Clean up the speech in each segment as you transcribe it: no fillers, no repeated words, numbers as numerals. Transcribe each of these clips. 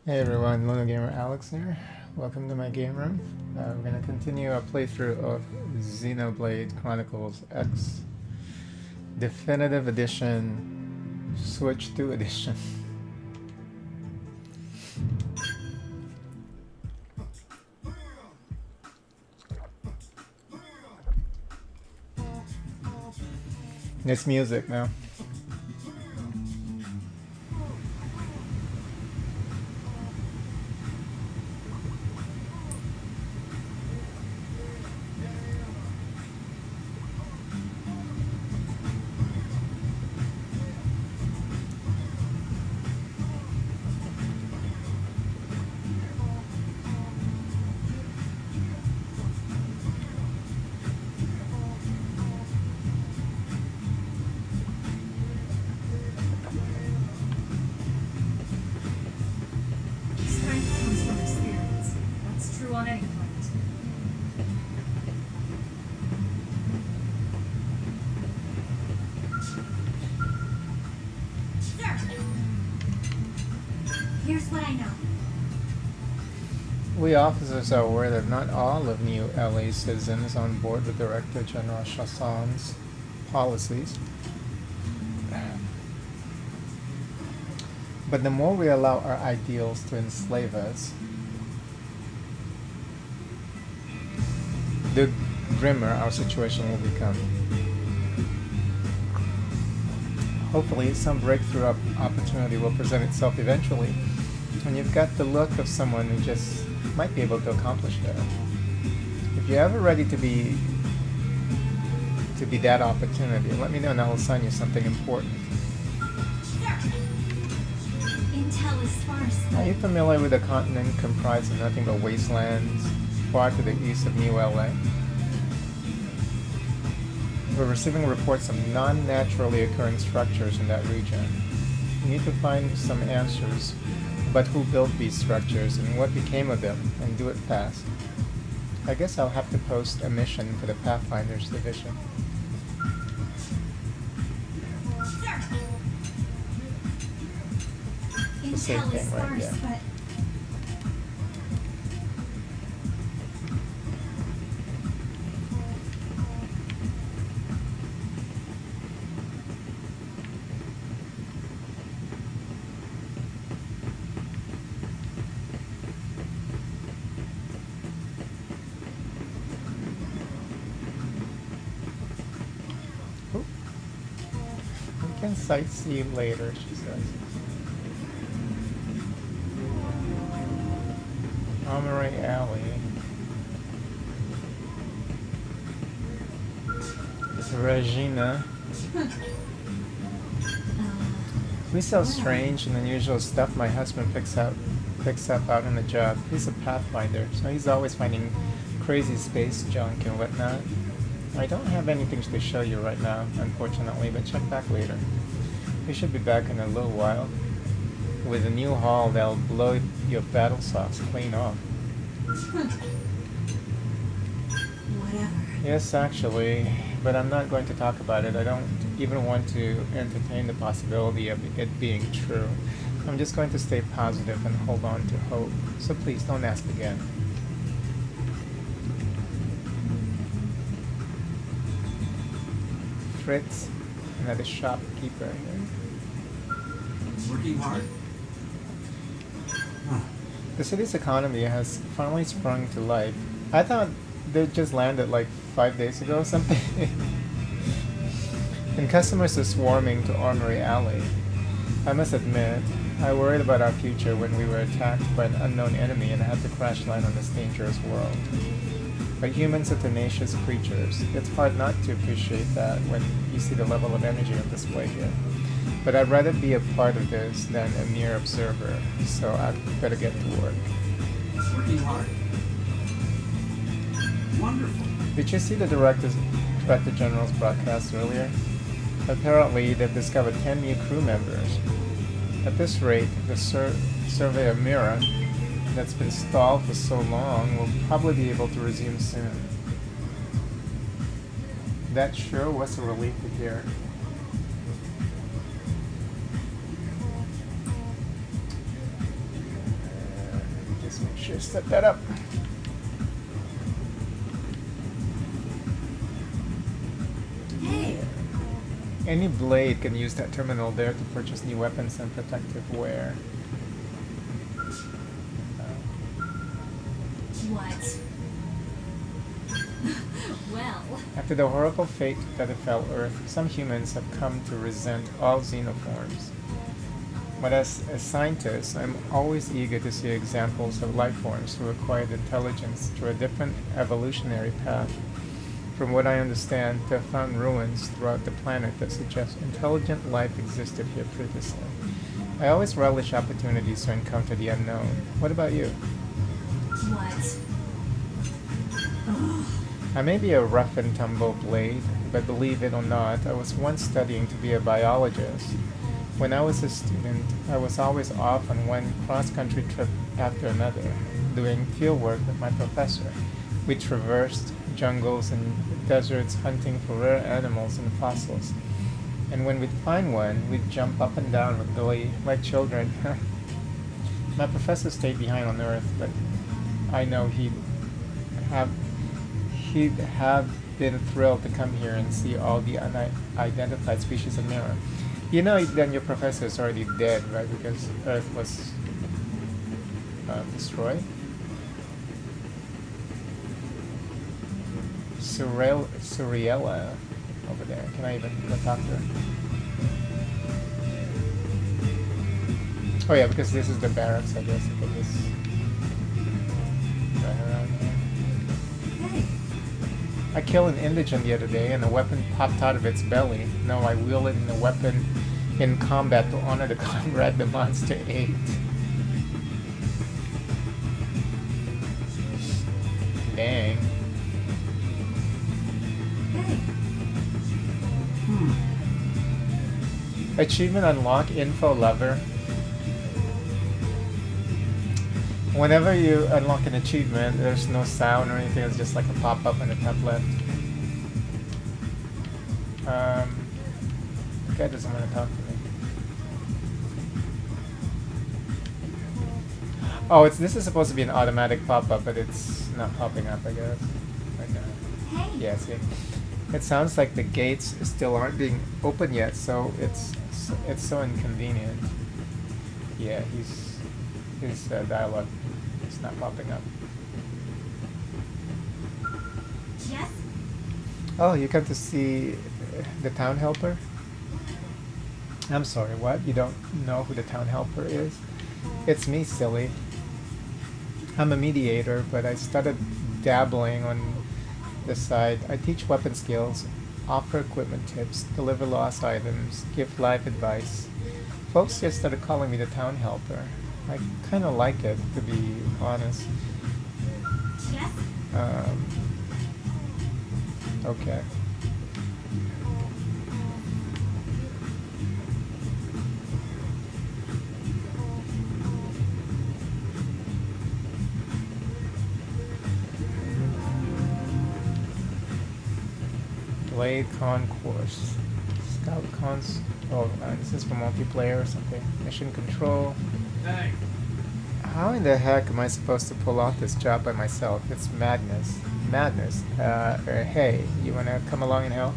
Hey everyone, Luna Gamer Alex here. Welcome to my game room. We're going to continue our playthrough of Xenoblade Chronicles X Definitive Edition Switch 2 Edition. It's music now. Strength comes from experience. That's true on any front. Sir! Here's what I know. We officers are aware that not all of New LA citizens on board with Director General Chassan's policies. But the more we allow our ideals to enslave us, the grimmer our situation will become. Hopefully, some breakthrough opportunity will present itself eventually, and you've got the look of someone who just might be able to accomplish that. If you're ever ready to be that opportunity, let me know and I'll assign you something important. Intel is sparse. Are you familiar with a continent comprised of nothing but wastelands far to the east of New LA? We're receiving reports of non-naturally occurring structures in that region. We need to find some answers about who built these structures and what became of them, and do it fast. I guess I'll have to post a mission for the Pathfinders division. The same Intel is thing, right? sparse, Yeah. but Oop. We can sightsee later, she says. Armory Alley. Regina. We sell strange and unusual stuff my husband picks up out on the job. He's a pathfinder, so he's always finding crazy space junk and whatnot. I don't have anything to show you right now, unfortunately, but check back later. We should be back in a little while with a new haul that'll blow your battle socks clean off. whatever. Yes, actually, but I'm not going to talk about it. I don't even want to entertain the possibility of it being true. I'm just going to stay positive and hold on to hope. So please don't ask again. Fritz, another shopkeeper here. Working hard? The city's economy has finally sprung to life. I thought they just landed like 5 days ago or something. And customers are swarming to Armory Alley. I must admit, I worried about our future when we were attacked by an unknown enemy and had to crash land on this dangerous world. But humans are tenacious creatures. It's hard not to appreciate that when you see the level of energy on display here. But I'd rather be a part of this than a mere observer, so I'd better get to work. Working hard? Wonderful. Did you see the Director General's broadcast earlier? Apparently, they've discovered 10 new crew members. At this rate, the survey of Mira that's been stalled for so long will probably be able to resume soon. That sure was a relief to hear. should set that up. Hey, Any blade can use that terminal there to purchase new weapons and protective wear. what? Well, After the horrible fate that befell Earth, some humans have come to resent all xenoforms. But as a scientist, I'm always eager to see examples of life forms who acquired intelligence through a different evolutionary path. From what I understand, they have found ruins throughout the planet that suggest intelligent life existed here previously. I always relish opportunities to encounter the unknown. What about you? what? I may be a rough and tumble blade, but believe it or not, I was once studying to be a biologist. When I was a student, I was always off on one cross-country trip after another, doing field work with my professor. We traversed jungles and deserts hunting for rare animals and fossils. And when we'd find one, we'd jump up and down with glee like children. My professor stayed behind on Earth, but I know have he'd have been thrilled to come here and see all the unidentified species of mirror. You know, then your professor is already dead, right? Because Earth was destroyed. Suriella over there. Can I even go talk to her? Oh yeah, because this is the barracks, I guess. I could just run around here. Hey, I killed an indigent the other day and a weapon popped out of its belly. Now I wielded the weapon in combat to honor the comrade the monster ate. Dang. hey, Achievement unlock info lover. Whenever you unlock an achievement, there's no sound or anything, it's just like a pop-up on the top left. The guy doesn't want to talk to me. Oh, this is supposed to be an automatic pop-up, but it's not popping up, I guess. Right now. hey. Yeah, see. It sounds like the gates still aren't being open yet, so it's so inconvenient. Yeah, his dialogue is not popping up. Yes? Oh, you come to see the town helper? I'm sorry, what? You don't know who the town helper is? It's me, silly. I'm a mediator, but I started dabbling on the side. I teach weapon skills, offer equipment tips, deliver lost items, give life advice. Folks just started calling me the town helper. I kind of like it, to be honest. Yes? Okay. Blade Concourse. Scout Cons. Oh, this is for multiplayer or something. Mission Control. Hey. How in the heck am I supposed to pull off this job by myself? It's madness. Madness. Hey, you wanna come along and help?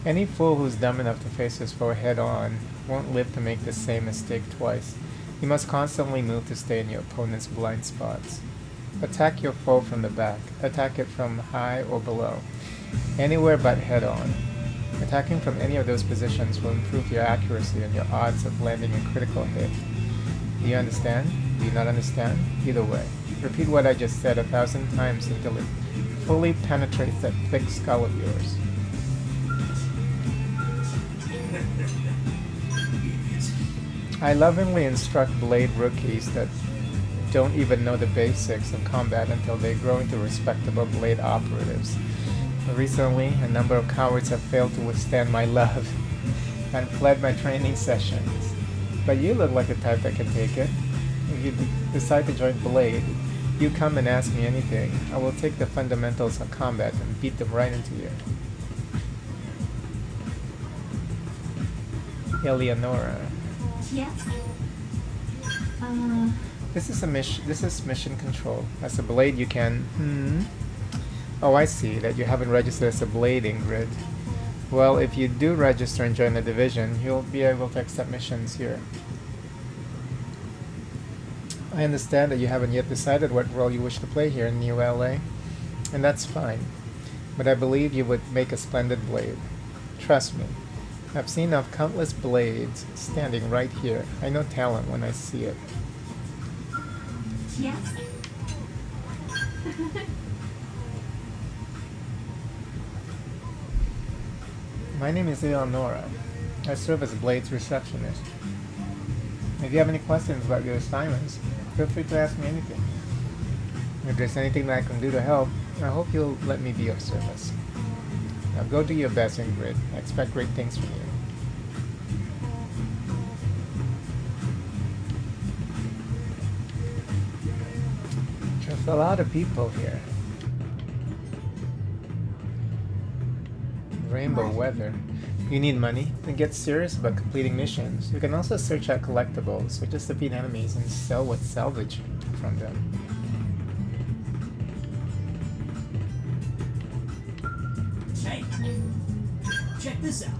Any fool who's dumb enough to face his foe head on won't live to make the same mistake twice. You must constantly move to stay in your opponent's blind spots. Attack your foe from the back. Attack it from high or below. Anywhere but head on. Attacking from any of those positions will improve your accuracy and your odds of landing a critical hit. Do you understand? Do you not understand? Either way. Repeat what I just said 1,000 times until it fully penetrates that thick skull of yours. I lovingly instruct blade rookies that don't even know the basics of combat until they grow into respectable blade operatives. Recently, a number of cowards have failed to withstand my love and fled my training sessions. But you look like the type that can take it. If you decide to join Blade, you come and ask me anything. I will take the fundamentals of combat and beat them right into you. Eleonora. Yes. This is a mission. This is mission control. As a blade, you can. Oh, I see that you haven't registered as a blade, Ingrid. Well, if you do register and join the division, you'll be able to accept missions here. I understand that you haven't yet decided what role you wish to play here in New LA, and that's fine. But I believe you would make a splendid blade. Trust me. I've seen of countless blades standing right here. I know talent when I see it. Yes. My name is Eleonora. I serve as Blade's receptionist. If you have any questions about your assignments, feel free to ask me anything. If there's anything that I can do to help, I hope you'll let me be of service. Now go do your best, Ingrid. I expect great things from you. There's a lot of people here. Rainbow weather. You need money? Then get serious about completing missions. You can also search out collectibles, or just defeat enemies and sell what's salvaged from them. Hey, check this out.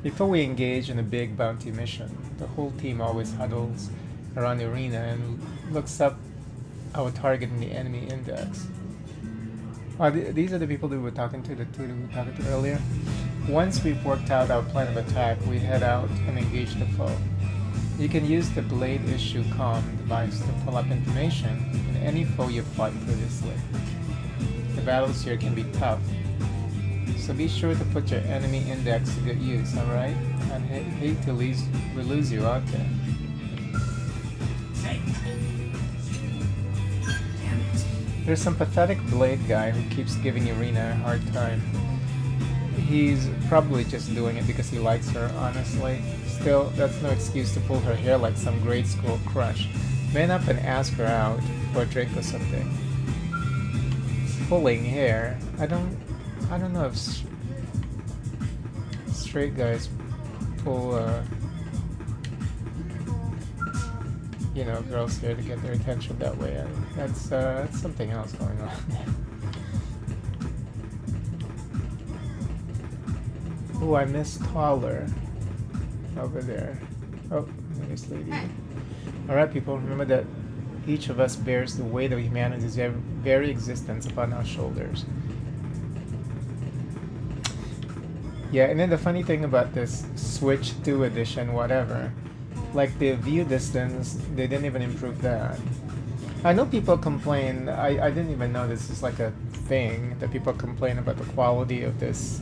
Before we engage in a big bounty mission, the whole team always huddles around the arena and looks up our target in the enemy index. These are the people that we were talking to, the two that we were talking to earlier. Once we've worked out our plan of attack, we head out and engage the foe. You can use the Blade Issue Comm device to pull up information on any foe you've fought previously. The battles here can be tough, so be sure to put your enemy index to good use, alright? I'd hate to lose you out there. Hey. Damn it. There's some pathetic Blade guy who keeps giving Irina a hard time. He's probably just doing it because he likes her, honestly. Still, that's no excuse to pull her hair like some grade school crush. Man up and ask her out for a drink or something. Pulling hair? I don't know if straight guys pull, girls' hair to get their attention that way. That's something else going on. Oh, I miss Taller over there. Oh, nice lady. Alright, people, remember that each of us bears the weight of humanity's very existence upon our shoulders. Yeah, and then the funny thing about this Switch 2 edition, whatever, like the view distance, they didn't even improve that. I know people complain, I didn't even know this is like a thing, that people complain about the quality of this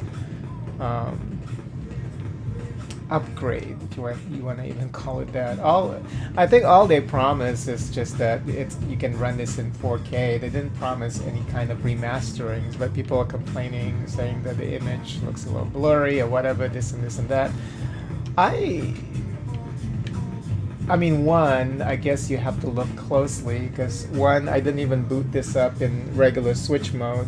upgrade, if you want to even call it that. I think all they promise is just that you can run this in 4K. They didn't promise any kind of remasterings, but people are complaining, saying that the image looks a little blurry or whatever, this and that. I mean, one, I guess you have to look closely, because one, I didn't even boot this up in regular Switch mode,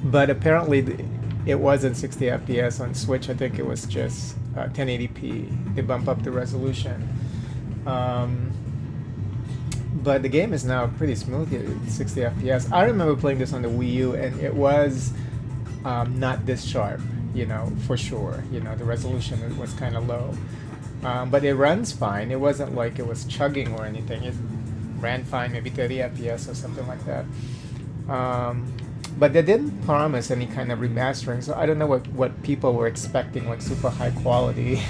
but apparently it wasn't 60 FPS on Switch. I think it was just 1080p. They bump up the resolution. But the game is now pretty smooth at 60 FPS. I remember playing this on the Wii U, and it was not this sharp, for sure. The resolution was kind of low. But it runs fine. It wasn't like it was chugging or anything. It ran fine, maybe 30 FPS or something like that. But they didn't promise any kind of remastering, so I don't know what people were expecting, like super high quality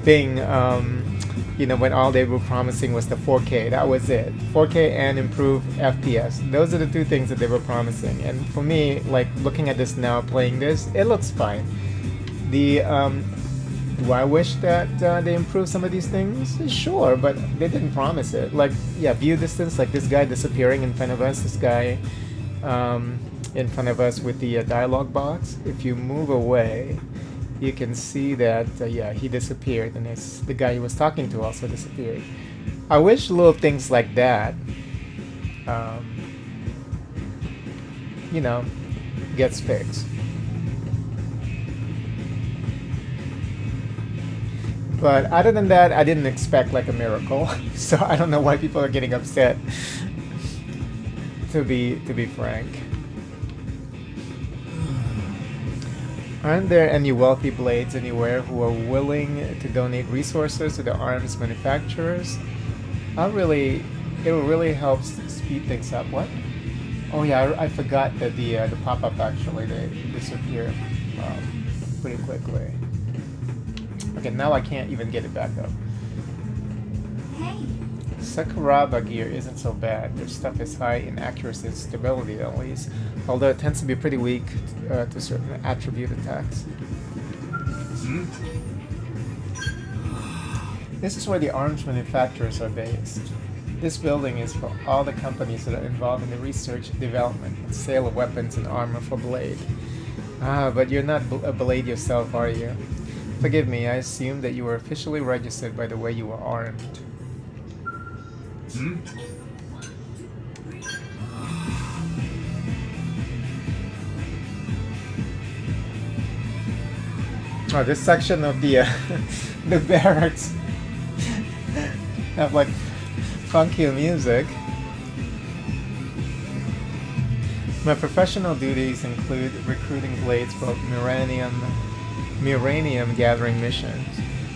thing, when all they were promising was the 4K. That was it. 4K and improved FPS. Those are the two things that they were promising. And for me, like looking at this now, playing this, it looks fine. Do I wish that they improved some of these things? Sure, but they didn't promise it. Like, yeah, view distance, like this guy disappearing in front of us, this guy in front of us with the dialogue box. If you move away, you can see that, he disappeared, and the guy he was talking to also disappeared. I wish little things like that, gets fixed. But other than that, I didn't expect like a miracle. So I don't know why people are getting upset. To be frank. Aren't there any wealthy blades anywhere who are willing to donate resources to the arms manufacturers? It will really help speed things up. What? Oh yeah, I forgot that the pop-up actually they disappear pretty quickly. Okay, now I can't even get it back up. Hey, Sakuraba gear isn't so bad. Their stuff is high in accuracy and stability at least, although it tends to be pretty weak to certain attribute attacks. This is where the arms manufacturers are based. This building is for all the companies that are involved in the research, development, and sale of weapons and armor for Blade. Ah, but you're not a Blade yourself, are you? Forgive me, I assumed that you were officially registered by the way you were armed. Oh, this section of the the barracks have like funky music. My professional duties include recruiting blades for Muranium gathering missions.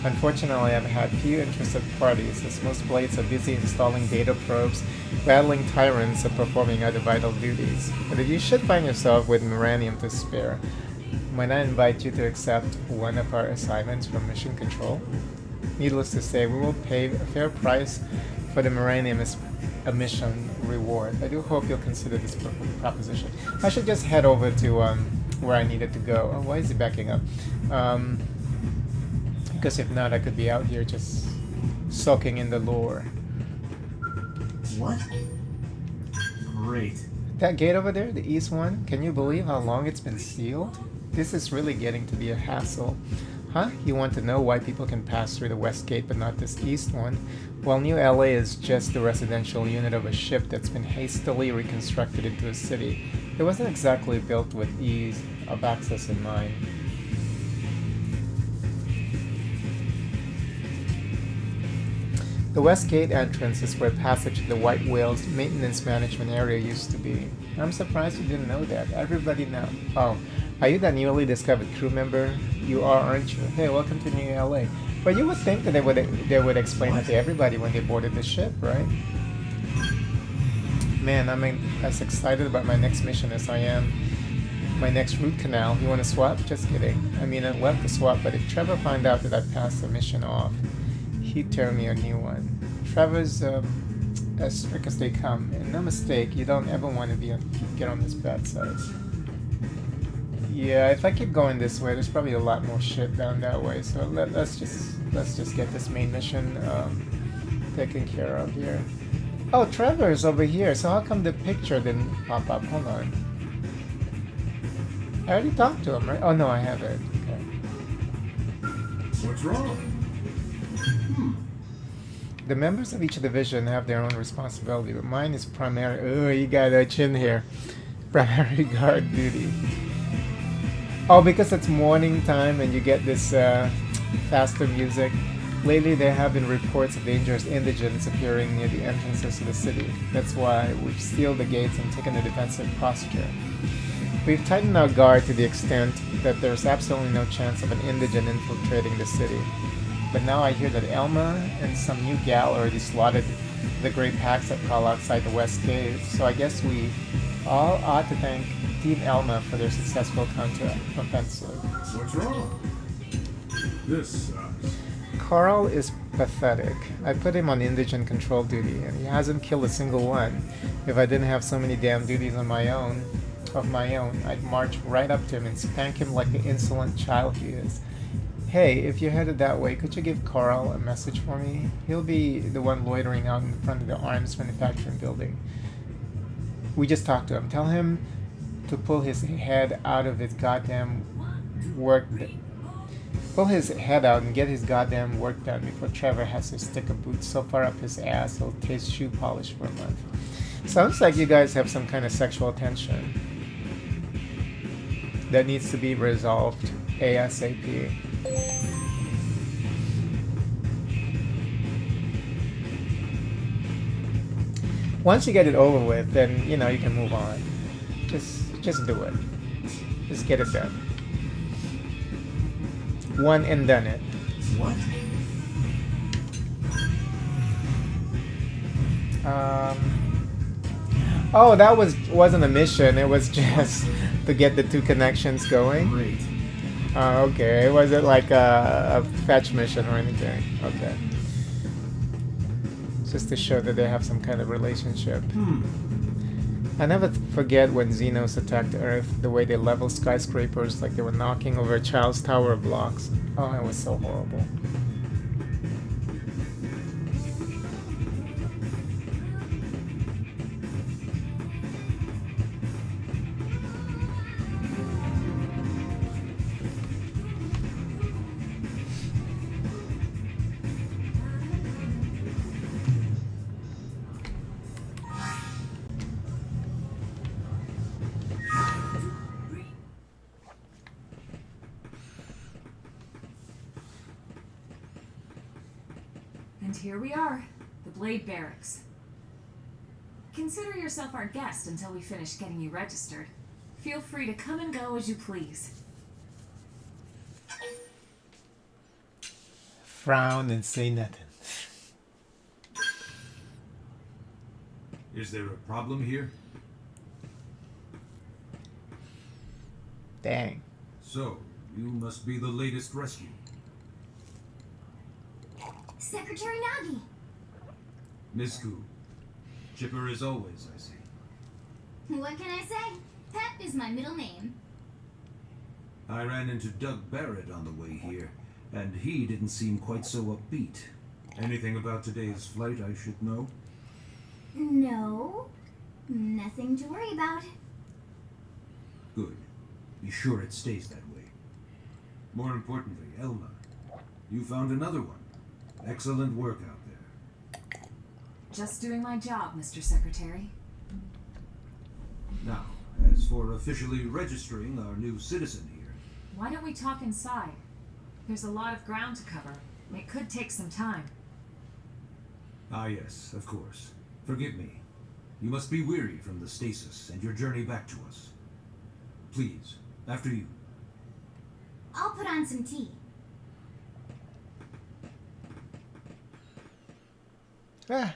Unfortunately, I've had few interested parties, as most blades are busy installing data probes, battling tyrants, and performing other vital duties. But if you should find yourself with Muranium to spare, might I invite you to accept one of our assignments from Mission Control? Needless to say, we will pay a fair price for the Muranium as a mission reward. I do hope you'll consider this proposition. I should just head over to where I needed to go. Oh, why is it backing up? Because if not, I could be out here just soaking in the lore. What? Great. That gate over there, the east one, can you believe how long it's been sealed? This is really getting to be a hassle. Huh? You want to know why people can pass through the west gate but not this east one? Well, New LA is just the residential unit of a ship that's been hastily reconstructed into a city. It wasn't exactly built with ease of access in mind. The west gate entrance is where passage to the White Whale's maintenance management area used to be. I'm surprised you didn't know that. Everybody now. Oh, are you that newly discovered crew member? You are, aren't you? Hey, welcome to New LA. But you would think that they would explain that to everybody when they boarded the ship, right? Man, I'm as excited about my next mission as I am my next root canal. You want to swap? Just kidding. I mean, I'd love to swap, but if Trevor found out that I passed the mission off, he'd tear me a new one. Trevor's as strict as they come, and no mistake, you don't ever want to get on this bad side. Yeah, if I keep going this way, there's probably a lot more shit down that way. So let's just get this main mission taken care of here. Oh, Trevor's over here. So how come the picture didn't pop up? Hold on. I already talked to him, right? Oh no, I haven't. Okay. What's wrong? The members of each division have their own responsibility, but mine is primary. Oh, you got a chin here. Primary guard duty. Oh, because it's morning time and you get this faster music. Lately, there have been reports of dangerous indigents appearing near the entrances to the city. That's why we've sealed the gates and taken a defensive posture. We've tightened our guard to the extent that there's absolutely no chance of an indigent infiltrating the city. But now I hear that Elma and some new gal already slaughtered the great packs that prowl outside the west gate. So I guess we all ought to thank Team Elma for their successful counter-offensive. What's wrong? This sucks. Carl is pathetic. I put him on indigent control duty, and he hasn't killed a single one. If I didn't have so many damn duties of my own, I'd march right up to him and spank him like the insolent child he is. Hey, if you're headed that way, could you give Carl a message for me? He'll be the one loitering out in front of the arms manufacturing building. We just talked to him. Tell him to pull his head out of his goddamn work. Pull his head out and get his goddamn work done before Trevor has to stick a boot so far up his ass he'll taste shoe polish for a month. Sounds like you guys have some kind of sexual tension that needs to be resolved ASAP. Once you get it over with, then you know you can move on. Just do it. Just get it done. One and done it. What? Oh, that wasn't a mission. It was just to get the two connections going. Great. Okay. Was it like a fetch mission or anything? Okay. Just to show that they have some kind of relationship. I never forget when Xenos attacked Earth, the way they leveled skyscrapers like they were knocking over a child's tower of blocks. Oh, it was so horrible. And here we are, the Blade Barracks. Consider yourself our guest until we finish getting you registered. Feel free to come and go as you please. Frown and say nothing. Is there a problem here? Dang. So, you must be the latest rescue. Secretary Nagi! Misku. Chipper as always, I see. What can I say? Pep is my middle name. I ran into Doug Barrett on the way here, and he didn't seem quite so upbeat. Anything about today's flight I should know? No, nothing to worry about. Good. Be sure it stays that way. More importantly, Elma, you found another one. Excellent work out there. Just doing my job, Mr. Secretary. Now, as for officially registering our new citizen here, Why don't we talk inside? There's a lot of ground to cover. It could take some time. ah yes, of course. Forgive me. You must be weary from the stasis and your journey back to us. Please, after you. I'll put on some tea. Ah.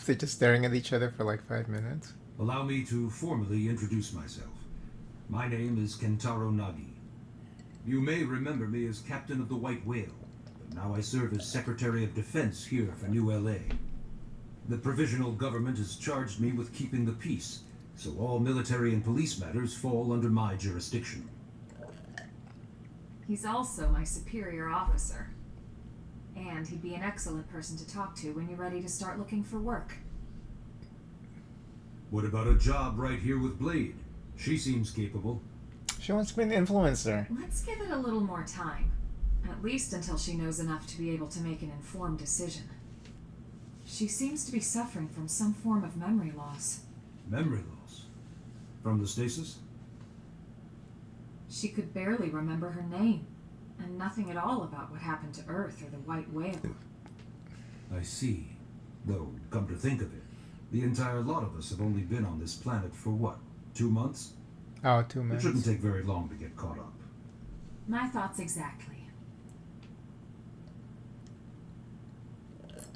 They're just staring at each other for like 5 minutes. Allow me to formally introduce myself. My name is Kentaro Nagi. You may remember me as Captain of the White Whale, but now I serve as Secretary of Defense here for New LA. The provisional government has charged me with keeping the peace, so all military and police matters fall under my jurisdiction. He's also my superior officer. And he'd be an excellent person to talk to when you're ready to start looking for work. What about a job right here with Blade? She seems capable. She wants to be an influencer. Let's give it a little more time. At least until she knows enough to be able to make an informed decision. She seems to be suffering from some form of memory loss. Memory loss? From the stasis? She could barely remember her name, and nothing at all about what happened to Earth or the White Whale. I see. Though, come to think of it, the entire lot of us have only been on this planet for what, 2 months? Oh, 2 It minutes. shouldn't take very long to get caught up. My thoughts exactly.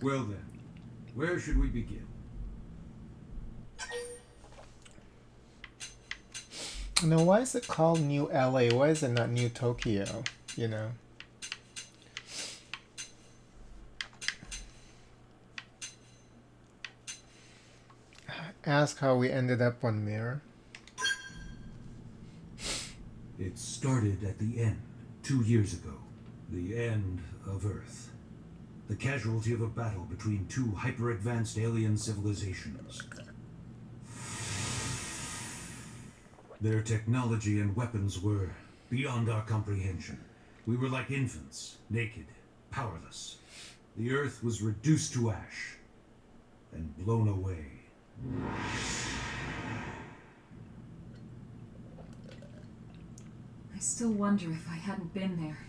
Well then, where should we begin? No, why is it called New LA? Why is it not New Tokyo? You know? Ask how we ended up on Mirror. It started at the end, 2 years ago. The end of Earth. the casualty of a battle between two hyper-advanced alien civilizations. Their technology and weapons were beyond our comprehension. We were like infants, naked, powerless. The Earth was reduced to ash and blown away. I still wonder if I hadn't been there.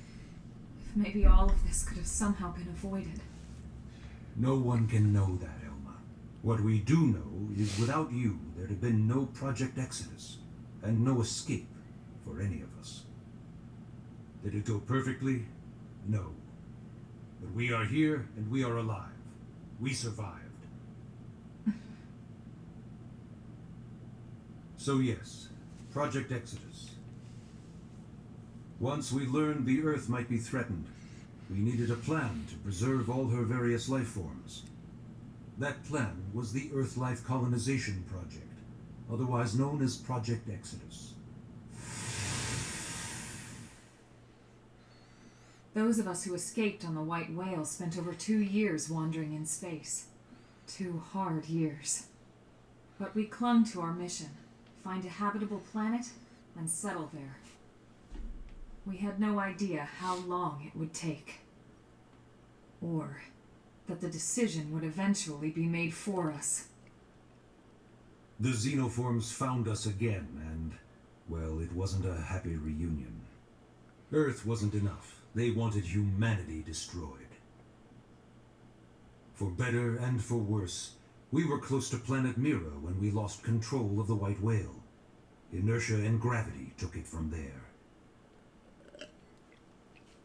If maybe all of this could have somehow been avoided. No one can know that, Elma. What we do know is without you, there'd have been no Project Exodus, and no escape for any of us. Did it go perfectly? No. But we are here, and we are alive. We survived. So yes, Project Exodus. Once we learned the Earth might be threatened, we needed a plan to preserve all her various life forms. That plan was the Earth Life Colonization Project, otherwise known as Project Exodus. Those of us who escaped on the White Whale spent over 2 years wandering in space. 2 hard years. But we clung to our mission, find a habitable planet and settle there. We had no idea how long it would take. Or that the decision would eventually be made for us. The xenoforms found us again, and, well, it wasn't a happy reunion. Earth wasn't enough. They wanted humanity destroyed. For better and for worse, we were close to planet Mira when we lost control of the White Whale. Inertia and gravity took it from there.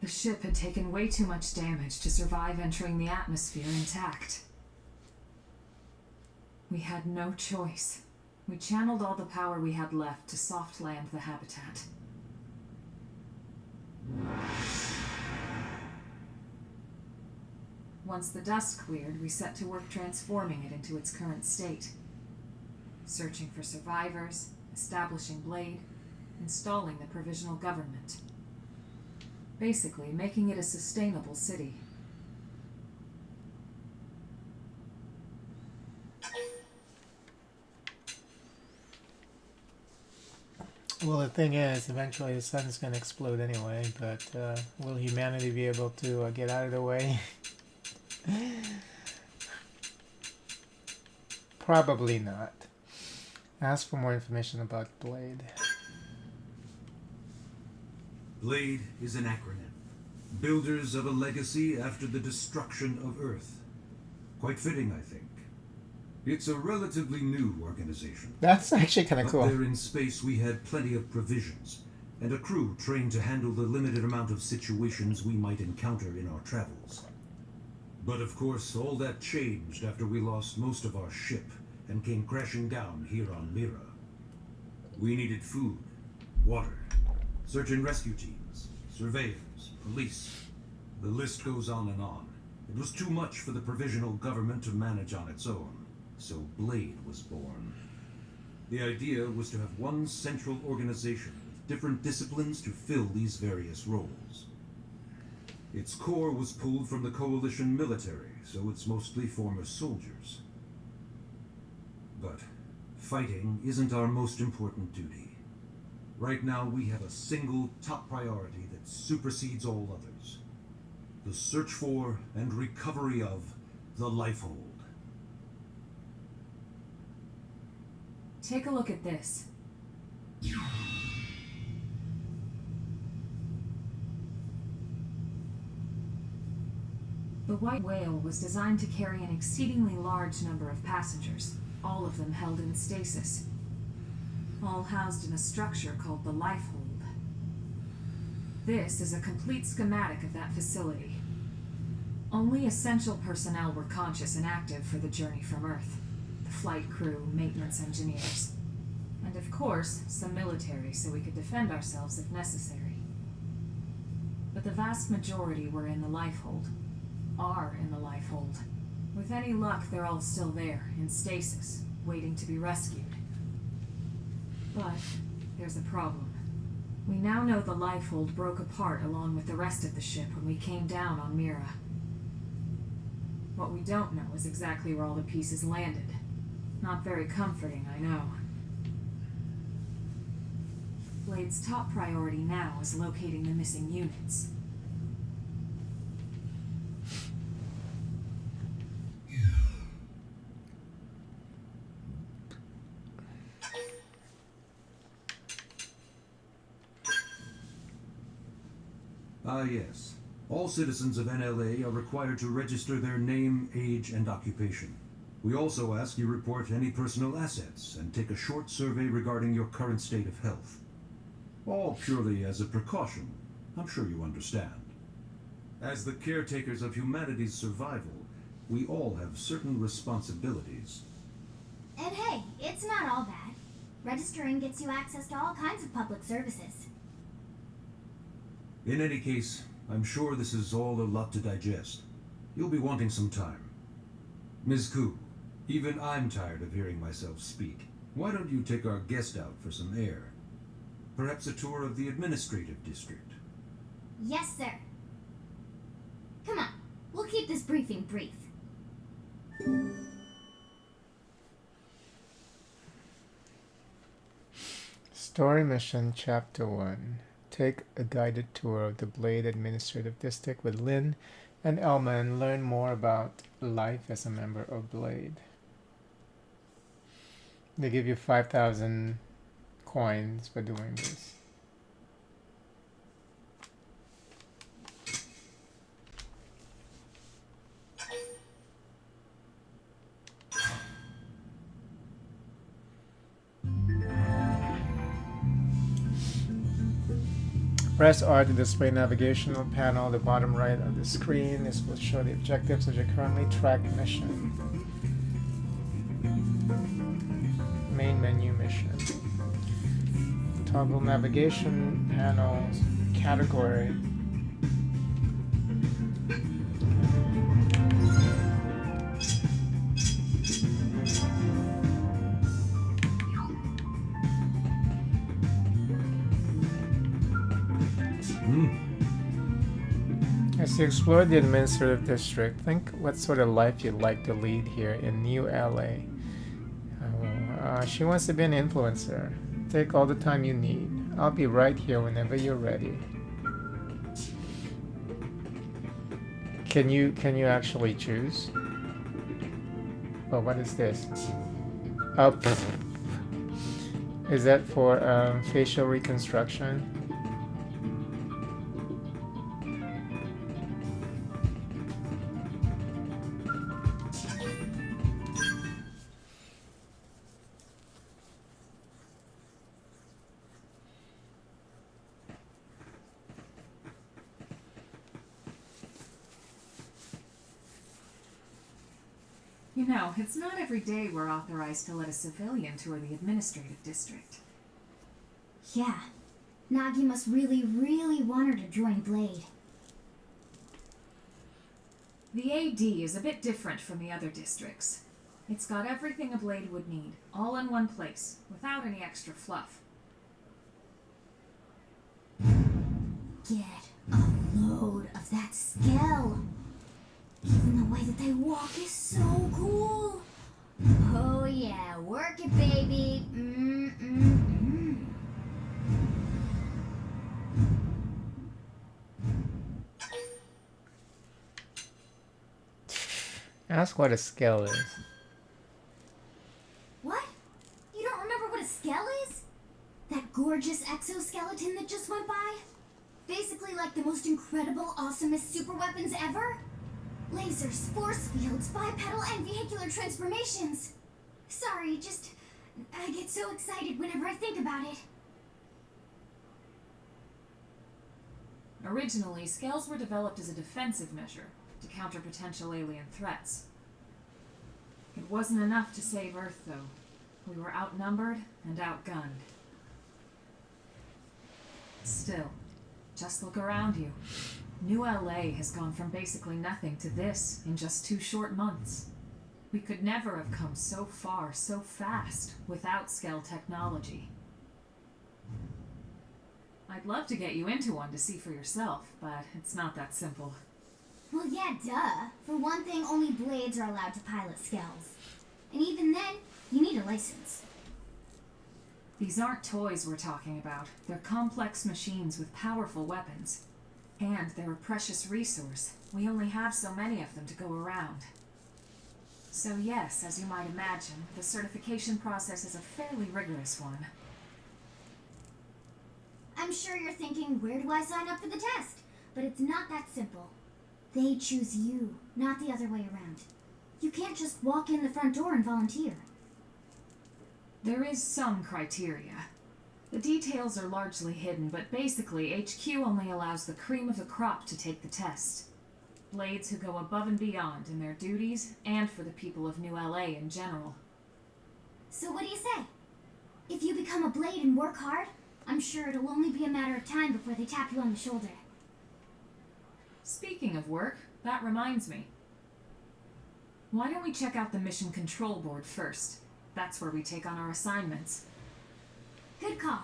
The ship had taken way too much damage to survive entering the atmosphere intact. We had no choice. We channeled all the power we had left to soft land the habitat. Once the dust cleared, we set to work transforming it into its current state. Searching for survivors, establishing Blade, installing the provisional government. Basically, making it a sustainable city. Well, the thing is, eventually the sun's going to explode anyway, but will humanity be able to get out of the way? Probably not. Ask for more information about Blade. Blade is an acronym. Builders of a legacy after the destruction of Earth. Quite fitting, I think. It's a relatively new organization. That's actually kind of cool. Up there in space, we had plenty of provisions, and a crew trained to handle the limited amount of situations we might encounter in our travels. But of course, all that changed after we lost most of our ship and came crashing down here on Mira. We needed food, water, search and rescue teams, surveyors, police. The list goes on and on. It was too much for the provisional government to manage on its own, so Blade was born. The idea was to have one central organization with different disciplines to fill these various roles. Its core was pulled from the Coalition military, so it's mostly former soldiers. But fighting isn't our most important duty. Right now we have a single top priority that supersedes all others. The search for and recovery of the Lifehold. Take a look at this. The White Whale was designed to carry an exceedingly large number of passengers, all of them held in stasis. All housed in a structure called the Lifehold. This is a complete schematic of that facility. Only essential personnel were conscious and active for the journey from Earth. The flight crew, maintenance engineers. And of course, some military so we could defend ourselves if necessary. But the vast majority were in the Lifehold. Are in the Lifehold. With any luck, they're all still there, in stasis, waiting to be rescued. But there's a problem. We now know the Lifehold broke apart along with the rest of the ship when we came down on Mira. What we don't know is exactly where all the pieces landed. Not very comforting, I know. Blade's top priority now is locating the missing units. Ah, yes. All citizens of NLA are required to register their name, age, and occupation. We also ask you report any personal assets and take a short survey regarding your current state of health. All purely as a precaution. I'm sure you understand. As the caretakers of humanity's survival, we all have certain responsibilities. And hey, it's not all bad. Registering gets you access to all kinds of public services. In any case, I'm sure this is all a lot to digest. You'll be wanting some time. Ms. Ku, even I'm tired of hearing myself speak. Why don't you take our guest out for some air? Perhaps a tour of the administrative district. Yes, sir. Come on, we'll keep this briefing brief. Story Mission Chapter 1. Take a guided tour of the Blade Administrative District with Lynn and Elma and learn more about life as a member of Blade. They give you 5,000 coins for doing this. Press R to display navigational panel. The bottom right of the screen. This will show the objectives of your currently tracked mission. Main menu mission. Toggle navigation panels. Category. As you explore the administrative district, think what sort of life you'd like to lead here in New LA. She wants to be an influencer. Take all the time you need. I'll be right here whenever you're ready. Can you actually choose? Oh, what is this? Oh, is that for facial reconstruction? You know, it's not every day we're authorized to let a civilian tour the administrative district. Yeah, Nagi must really, really want her to join Blade. The AD is a bit different from the other districts. It's got everything a Blade would need, all in one place, without any extra fluff. Get a load of that skill. Even the way that they walk is so cool. Oh yeah, work it, baby. Ask what a scale is. What? You don't remember what a scale is? That gorgeous exoskeleton that just went by? Basically like the most incredible, awesomest super weapons ever? Lasers, force fields, bipedal and vehicular transformations. Sorry, I get so excited whenever I think about it. Originally, scales were developed as a defensive measure to counter potential alien threats. It wasn't enough to save Earth, though. We were outnumbered and outgunned. Still, just look around you. New LA has gone from basically nothing to this in just 2 short months. We could never have come so far so fast without scale technology. I'd love to get you into one to see for yourself, but it's not that simple. Well, yeah, duh. For one thing, only blades are allowed to pilot skells. And even then, you need a license. These aren't toys we're talking about. They're complex machines with powerful weapons. And they're a precious resource. We only have so many of them to go around. So yes, as you might imagine, the certification process is a fairly rigorous one. I'm sure you're thinking, where do I sign up for the test? But it's not that simple. They choose you, not the other way around. You can't just walk in the front door and volunteer. There is some criteria. The details are largely hidden, but basically HQ only allows the cream of the crop to take the test. Blades who go above and beyond in their duties, and for the people of New LA in general. So what do you say? If you become a blade and work hard, I'm sure it'll only be a matter of time before they tap you on the shoulder. Speaking of work, that reminds me. Why don't we check out the Mission Control Board first? That's where we take on our assignments. Good call.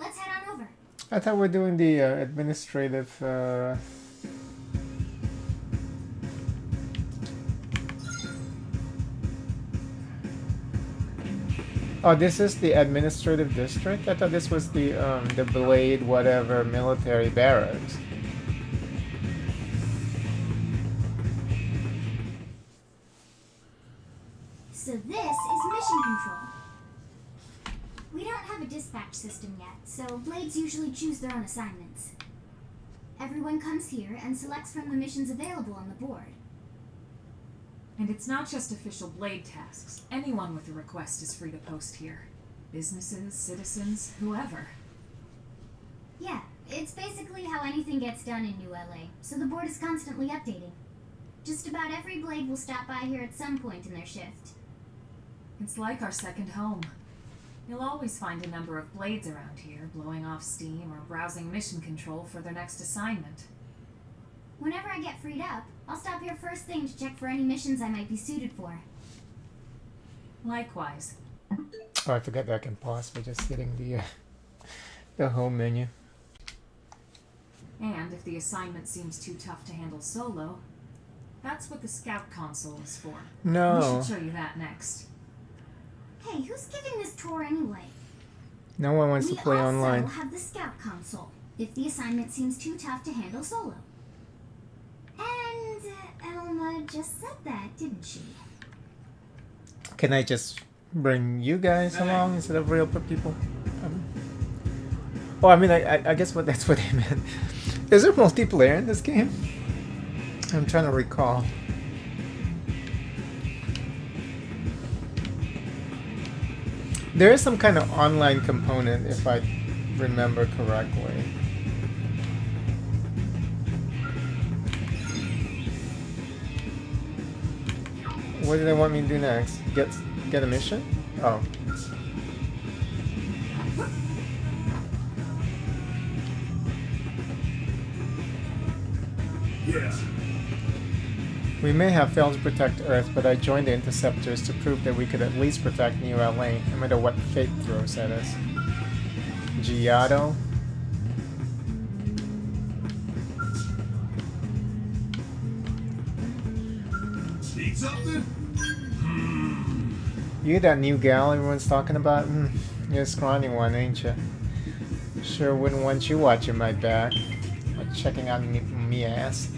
Let's head on over. I thought we're doing the administrative. Oh, this is the administrative district? I thought this was the Blade whatever military barracks. So this is mission control. We don't have a dispatch system yet, so blades usually choose their own assignments. Everyone comes here and selects from the missions available on the board. And it's not just official blade tasks. Anyone with a request is free to post here. Businesses, citizens, whoever. Yeah, it's basically how anything gets done in New LA, so the board is constantly updating. Just about every blade will stop by here at some point in their shift. It's like our second home. You'll always find a number of blades around here, blowing off steam or browsing mission control for their next assignment. Whenever I get freed up, I'll stop here first thing to check for any missions I might be suited for. Likewise. Oh, I forgot that I can pause by just hitting the home menu. And if the assignment seems too tough to handle solo, that's what the Scout console is for. No. We should show you that next. Hey, who's giving this tour anyway? No one wants to play online. We also have the Scout console, if the assignment seems too tough to handle solo. And Elma just said that, didn't she? Can I just bring you guys along instead of real people? Oh, I mean, I guess that's what they meant. Is there multiplayer in this game? I'm trying to recall. There is some kind of online component, if I remember correctly. What do they want me to do next? Get a mission? Oh. Yeah. We may have failed to protect Earth, but I joined the Interceptors to prove that we could at least protect New LA, no matter what fate throws at us. Giotto? Need something? You that new gal everyone's talking about? You're a scrawny one, ain't you? Sure wouldn't want you watching my back. Or checking out me ass.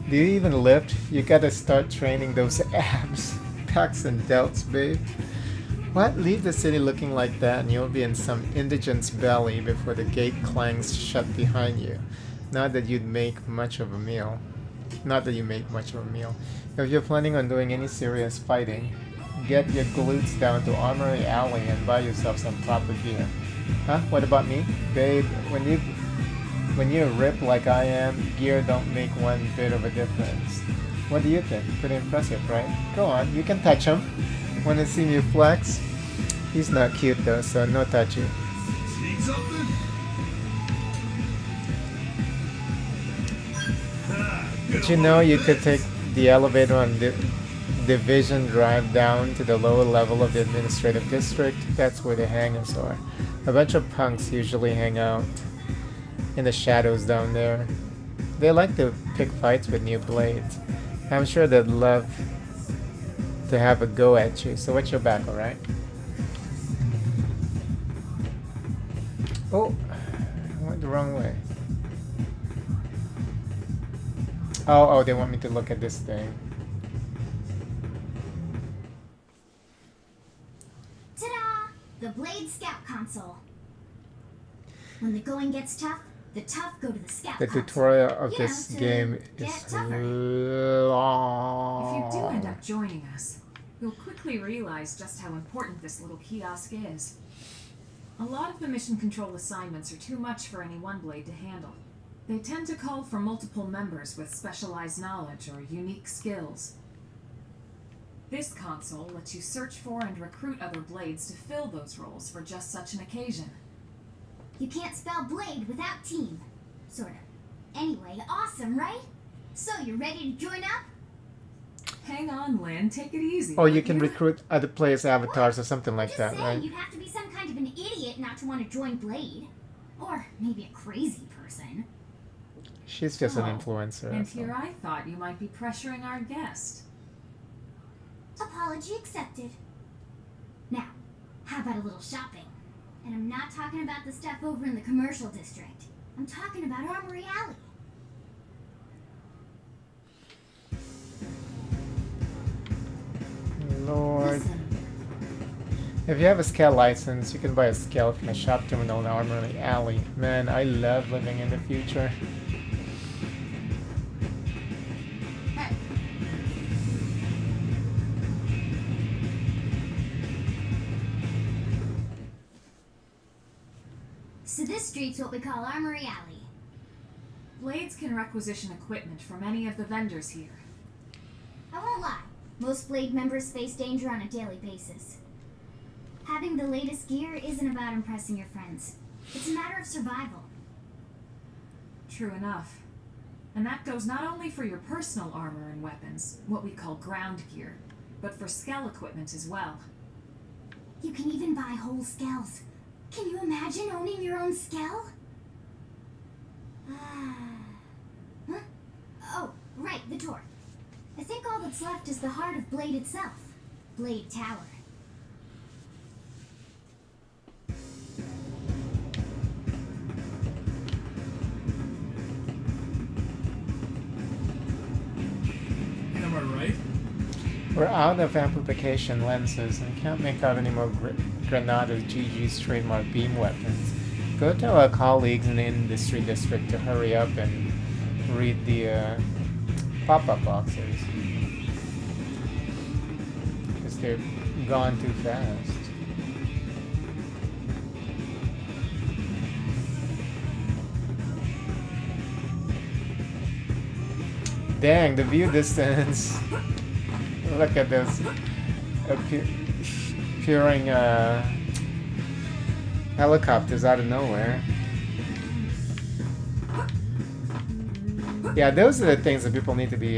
Do you even lift? You gotta start training those abs. Pecs and delts, babe. What? Leave the city looking like that and you'll be in some indigent's belly before the gate clangs shut behind you. Not that you'd make much of a meal. Not that you make much of a meal. If you're planning on doing any serious fighting, get your glutes down to Armory Alley and buy yourself some proper gear. Huh? What about me? Babe, when you rip like I am, gear don't make one bit of a difference. What do you think? Pretty impressive, right? Go on, you can touch him. Wanna see me flex? He's not cute though, so no touching. Need something? Did you know you could take the elevator on Division Drive down to the lower level of the administrative district? That's where the hangars are. A bunch of punks usually hang out in the shadows down there. They like to pick fights with new blades. I'm sure they'd love to have a go at you. So watch your back, alright? Oh, I went the wrong way. Oh, they want me to look at this thing. Ta-da! The Blade Scout Console. When the going gets tough, the tough go to the Scout The Console. tutorial of You this know, to game get is tougher. long. If you do end up joining us, you'll quickly realize just how important this little kiosk is. A lot of the mission control assignments are too much for any one blade to handle. They tend to call for multiple members with specialized knowledge or unique skills. This console lets you search for and recruit other blades to fill those roles for just such an occasion. You can't spell blade without team. Sort of. Anyway, awesome, right? So, you ready to join up? Hang on, Lynn. Take it easy. Oh, you can recruit other players' avatars or something like Just that, saying, right? you'd have to be some kind of an idiot not to want to join Blade. Or maybe a crazy person. She's just an Oh, influencer. And that's all. here I thought you might be pressuring our guest. Apology accepted. Now, how about a little shopping? And I'm not talking about the stuff over in the commercial district. I'm talking about Armory Alley. Lord. Listen, If you have a scale license, you can buy a scale from the shop terminal in Armory Alley. Man, I love living in the future. hey, so this street's what we call Armory Alley. Blades can requisition equipment from any of the vendors here. I won't lie, most Blade members face danger on a daily basis. Having the latest gear isn't about impressing your friends. It's a matter of survival. True enough. And that goes not only for your personal armor and weapons, what we call ground gear, but for skell equipment as well. You can even buy whole skells. Can you imagine owning your own skell? Huh? Oh, right, the door. I think all that's left is the heart of Blade itself. Blade Tower. Am I right? We're out of amplification lenses and can't make out any more Granada's GG's trademark beam weapons. Go tell our colleagues in the industry district to hurry up and read the pop-up boxes. Because they're gone too fast. Dang, the view distance. Look at this. Appearing helicopters out of nowhere. Yeah, those are the things that people need to be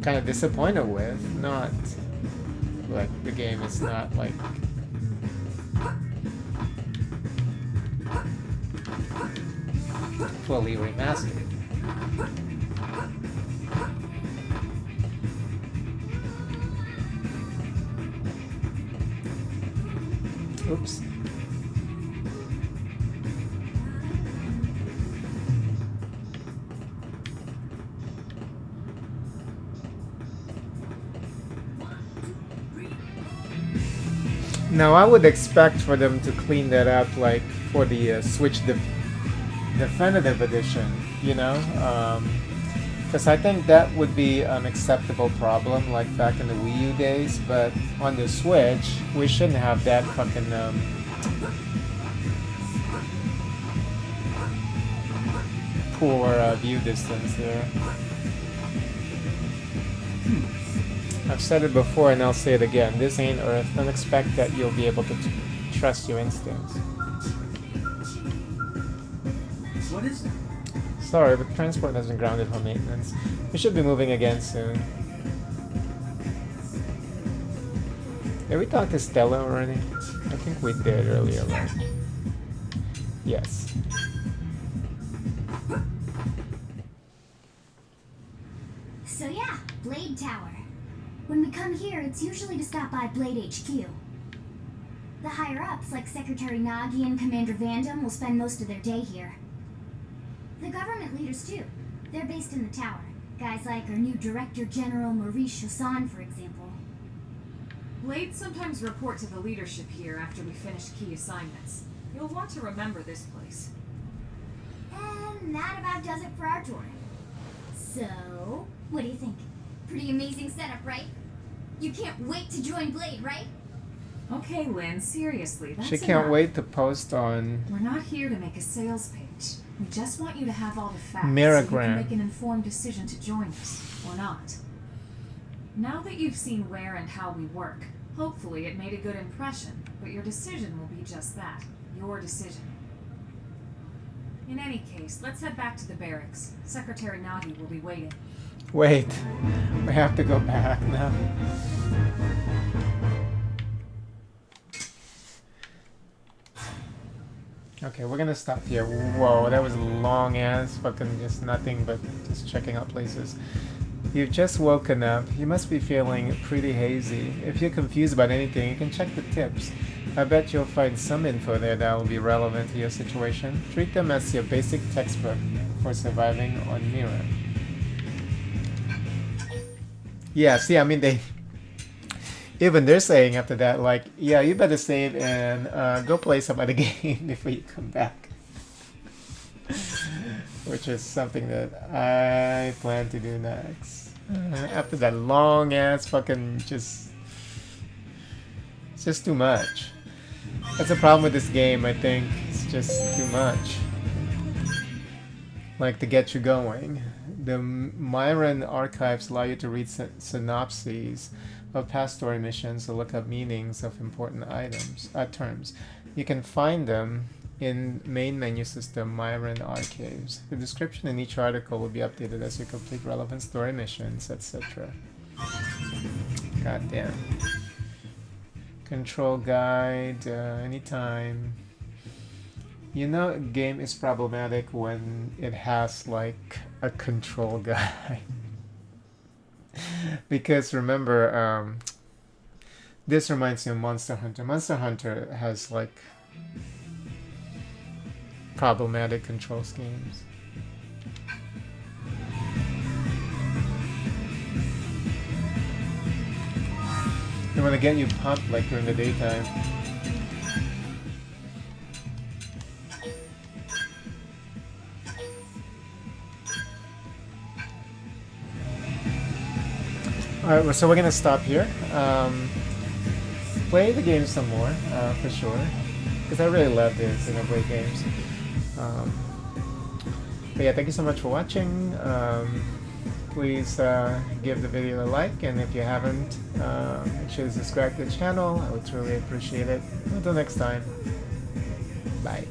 kind of disappointed with. Not like the game is not like fully remastered. Oops. Now I would expect for them to clean that up, like for the Switch Definitive Edition, you know, because I think that would be an acceptable problem, like back in the Wii U days. But on the Switch, we shouldn't have that fucking poor view distance there. I've said it before and I'll say it again. This ain't Earth. Don't expect that you'll be able to trust your instincts. What is that? Sorry, but transport has been grounded for maintenance. We should be moving again soon. Did we talk to Stella already? I think we did earlier, right? Yes. Blade Tower. When we come here, it's usually to stop by Blade HQ. The higher-ups, like Secretary Nagi and Commander Vandam, will spend most of their day here. The government leaders, too. They're based in the tower. Guys like our new Director General Maurice Chosan, for example. Blades sometimes report to the leadership here after we finish key assignments. You'll want to remember this place. And that about does it for our tour. So, what do you think? Pretty amazing setup, right? You can't wait to join Blade, right? Okay, Lynn, seriously, that's She can't enough. wait to post on We're not here to make a sales pitch. We just want you to have all the facts Miragram. so you can make an informed decision to join us, or not. Now that you've seen where and how we work, hopefully it made a good impression, but your decision will be just that, your decision. In any case, let's head back to the barracks. Secretary Nagi will be waiting. Wait, we have to go back now. Okay, we're gonna stop here. Whoa, that was long ass fucking just nothing but just checking out places. You've just woken up. You must be feeling pretty hazy. If you're confused about anything, you can check the tips. I bet you'll find some info there that will be relevant to your situation. Treat them as your basic textbook for surviving on Mira. Yeah, see, I mean, even they're saying after that, like, yeah, you better save and go play some other game before you come back. Which is something that I plan to do next. After that long ass fucking it's just too much. That's the problem with this game, I think. It's just too much. Like, to get you going. The Myron archives allow you to read synopses of past story missions to look up meanings of important terms. You can find them in main menu system Myron archives. The description in each article will be updated as you complete relevant story missions, etc. God damn. Control guide, anytime. You know, a game is problematic when it has like a control guide. Because remember, this reminds me of Monster Hunter. Monster Hunter has like problematic control schemes. They want to get you pumped like during the daytime. Alright, so we're gonna stop here. Play the game some more, for sure. Because I really love the Xenoblade games. But yeah, thank you so much for watching. Please give the video a like, and if you haven't, make sure to subscribe to the channel. I would really appreciate it. Until next time, bye.